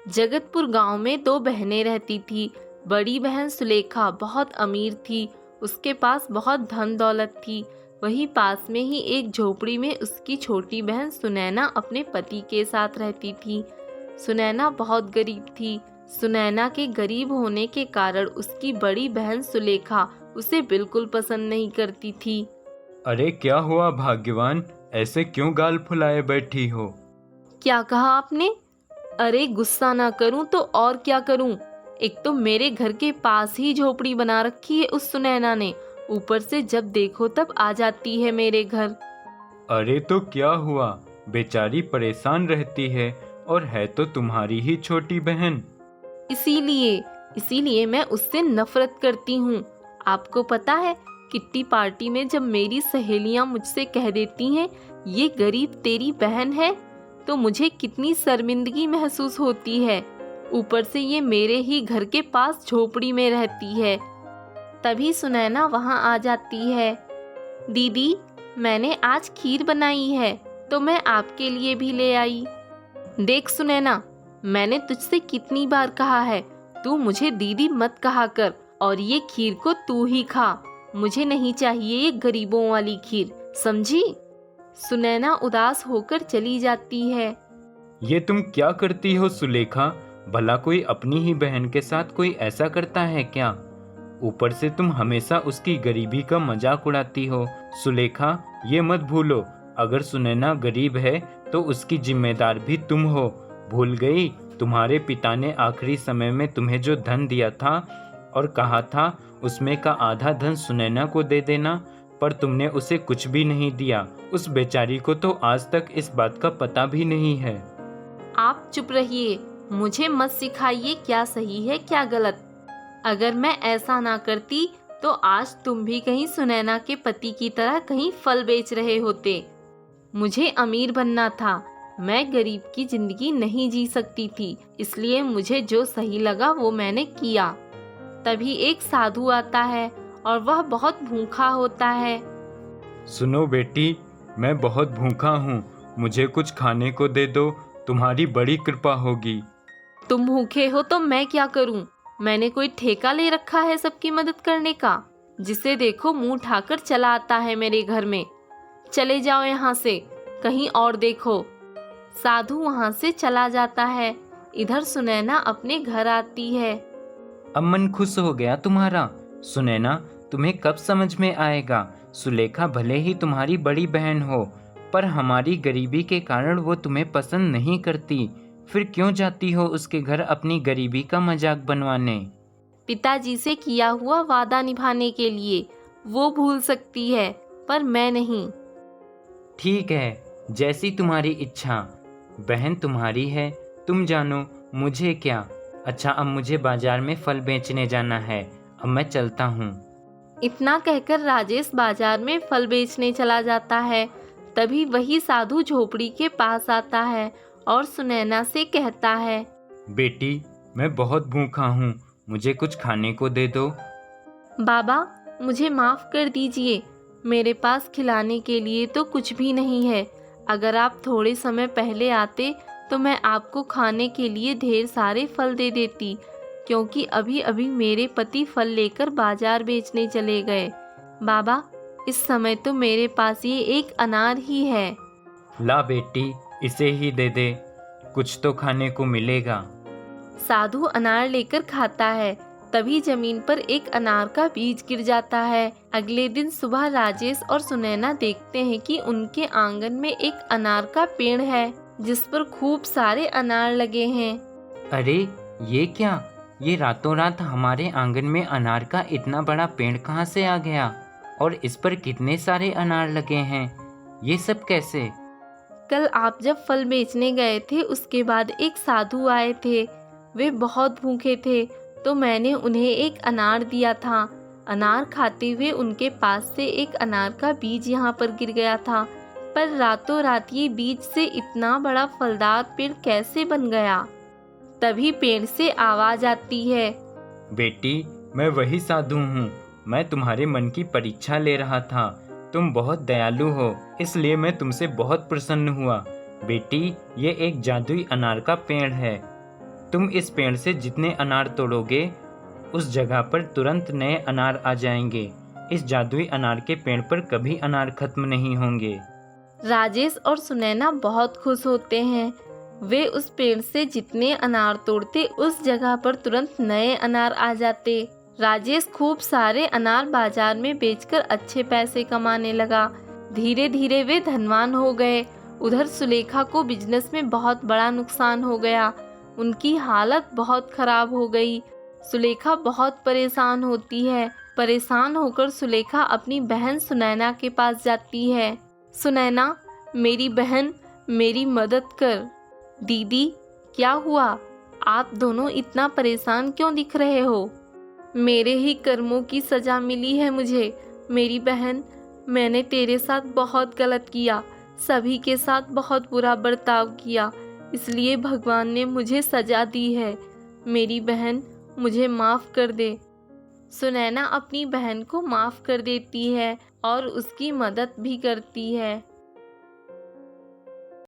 जगतपुर गांव में दो बहनें रहती थी। बड़ी बहन सुलेखा बहुत अमीर थी, उसके पास बहुत धन दौलत थी। वहीं पास में ही एक झोपड़ी में उसकी छोटी बहन सुनैना अपने पति के साथ रहती थी। सुनैना बहुत गरीब थी। सुनैना के गरीब होने के कारण उसकी बड़ी बहन सुलेखा उसे बिल्कुल पसंद नहीं करती थी। अरे क्या हुआ भाग्यवान, ऐसे क्यों गाल फुलाए बैठी हो? क्या कहा आपने? अरे गुस्सा ना करूं तो और क्या करूं। एक तो मेरे घर के पास ही झोपड़ी बना रखी है उस सुनैना ने, ऊपर से जब देखो तब आ जाती है मेरे घर। अरे तो क्या हुआ, बेचारी परेशान रहती है और है तो तुम्हारी ही छोटी बहन। इसीलिए मैं उससे नफरत करती हूँ। आपको पता है, किट्टी पार्टी में जब मेरी सहेलियां मुझसे कह देती हैं ये गरीब तेरी बहन है, तो मुझे कितनी शर्मिंदगी महसूस होती है। ऊपर से ये मेरे ही घर के पास झोपड़ी में रहती है। तभी सुनैना वहाँ आ जाती है। दीदी, मैंने आज खीर बनाई है, तो मैं आपके लिए भी ले आई। देख सुनैना, मैंने तुझसे कितनी बार कहा है, तू मुझे दीदी मत कहा कर, और ये खीर को तू ही खा। मुझे नहीं चाहिए ये गरीबों वाली खीर, समझी? सुनैना उदास होकर चली जाती है। ये तुम क्या करती हो सुलेखा? भला कोई अपनी ही बहन के साथ कोई ऐसा करता है क्या? ऊपर से तुम हमेशा उसकी गरीबी का मजाक उड़ाती हो। सुलेखा, ये मत भूलो, अगर सुनैना गरीब है तो उसकी जिम्मेदार भी तुम हो। भूल गई? तुम्हारे पिता ने आखिरी समय में तुम्हें जो धन दिया था और कहा था उसमें का आधा धन सुनैना को दे देना, पर तुमने उसे कुछ भी नहीं दिया। उस बेचारी को तो आज तक इस बात का पता भी नहीं है। आप चुप रहिए, मुझे मत सिखाइए क्या सही है क्या गलत। अगर मैं ऐसा ना करती तो आज तुम भी कहीं सुनैना के पति की तरह कहीं फल बेच रहे होते। मुझे अमीर बनना था, मैं गरीब की जिंदगी नहीं जी सकती थी, इसलिए मुझे जो सही लगा वो मैंने किया। तभी एक साधु आता है और वह बहुत भूखा होता है। सुनो बेटी, मैं बहुत भूखा हूँ, मुझे कुछ खाने को दे दो, तुम्हारी बड़ी कृपा होगी। तुम भूखे हो तो मैं क्या करूं? मैंने कोई ठेका ले रखा है सबकी मदद करने का? जिसे देखो मुंह उठाकर चला आता है मेरे घर में। चले जाओ यहाँ से, कहीं और देखो। साधु वहाँ से चला जाता है। इधर सुनैना अपने घर आती है। अब मन खुश हो गया तुम्हारा। सुनैना, तुम्हें कब समझ में आएगा, सुलेखा भले ही तुम्हारी बड़ी बहन हो, पर हमारी गरीबी के कारण वो तुम्हें पसंद नहीं करती। फिर क्यों जाती हो उसके घर अपनी गरीबी का मजाक बनवाने? पिताजी से किया हुआ वादा निभाने के लिए। वो भूल सकती है, पर मैं नहीं। ठीक है, जैसी तुम्हारी इच्छा। बहन तुम्हारी है, तुम जानो, मुझे क्या। अच्छा, अब मुझे बाजार में फल बेचने जाना है, अब मैं चलता हूँ। इतना कहकर राजेश बाजार में फल बेचने चला जाता है। तभी वही साधु झोपड़ी के पास आता है और सुनैना से कहता है, बेटी, मैं बहुत भूखा हूँ, मुझे कुछ खाने को दे दो। बाबा, मुझे माफ कर दीजिए, मेरे पास खिलाने के लिए तो कुछ भी नहीं है। अगर आप थोड़े समय पहले आते तो मैं आपको खाने के लिए ढेर सारे फल दे देती, क्योंकि अभी अभी मेरे पति फल लेकर बाजार बेचने चले गए। बाबा, इस समय तो मेरे पास ये एक अनार ही है। ला बेटी, इसे ही दे दे, कुछ तो खाने को मिलेगा। साधु अनार लेकर खाता है। तभी जमीन पर एक अनार का बीज गिर जाता है। अगले दिन सुबह राजेश और सुनैना देखते हैं कि उनके आंगन में एक अनार का पेड़ है, जिस पर खूब सारे अनार लगे हैं। अरे ये क्या, ये रातों रात हमारे आंगन में अनार का इतना बड़ा पेड़ कहाँ से आ गया, और इस पर कितने सारे अनार लगे हैं, ये सब कैसे? कल आप जब फल बेचने गए थे उसके बाद एक साधु आए थे। वे बहुत भूखे थे, तो मैंने उन्हें एक अनार दिया था। अनार खाते हुए उनके पास से एक अनार का बीज यहाँ पर गिर गया था, पर रातों रात ये बीज से इतना बड़ा फलदार पेड़ कैसे बन गया? तभी पेड़ से आवाज आती है, बेटी, मैं वही साधु हूँ, मैं तुम्हारे मन की परीक्षा ले रहा था। तुम बहुत दयालु हो, इसलिए मैं तुमसे बहुत प्रसन्न हुआ। बेटी, ये एक जादुई अनार का पेड़ है। तुम इस पेड़ से जितने अनार तोड़ोगे उस जगह पर तुरंत नए अनार आ जाएंगे। इस जादुई अनार के पेड़ पर कभी अनार खत्म नहीं होंगे। राजेश और सुनैना बहुत खुश होते हैं। वे उस पेड़ से जितने अनार तोड़ते उस जगह पर तुरंत नए अनार आ जाते। राजेश खूब सारे अनार बाजार में बेचकर अच्छे पैसे कमाने लगा। धीरे धीरे वे धनवान हो गए। उधर सुलेखा को बिजनेस में बहुत बड़ा नुकसान हो गया। उनकी हालत बहुत खराब हो गई। सुलेखा बहुत परेशान होती है। परेशान होकर सुलेखा अपनी बहन सुनैना के पास जाती है। सुनैना, मेरी बहन, मेरी मदद कर। दीदी, क्या हुआ? आप दोनों इतना परेशान क्यों दिख रहे हो? मेरे ही कर्मों की सजा मिली है मुझे। मेरी बहन, मैंने तेरे साथ बहुत गलत किया, सभी के साथ बहुत बुरा बर्ताव किया, इसलिए भगवान ने मुझे सजा दी है। मेरी बहन, मुझे माफ़ कर दे। सुनैना अपनी बहन को माफ़ कर देती है और उसकी मदद भी करती है।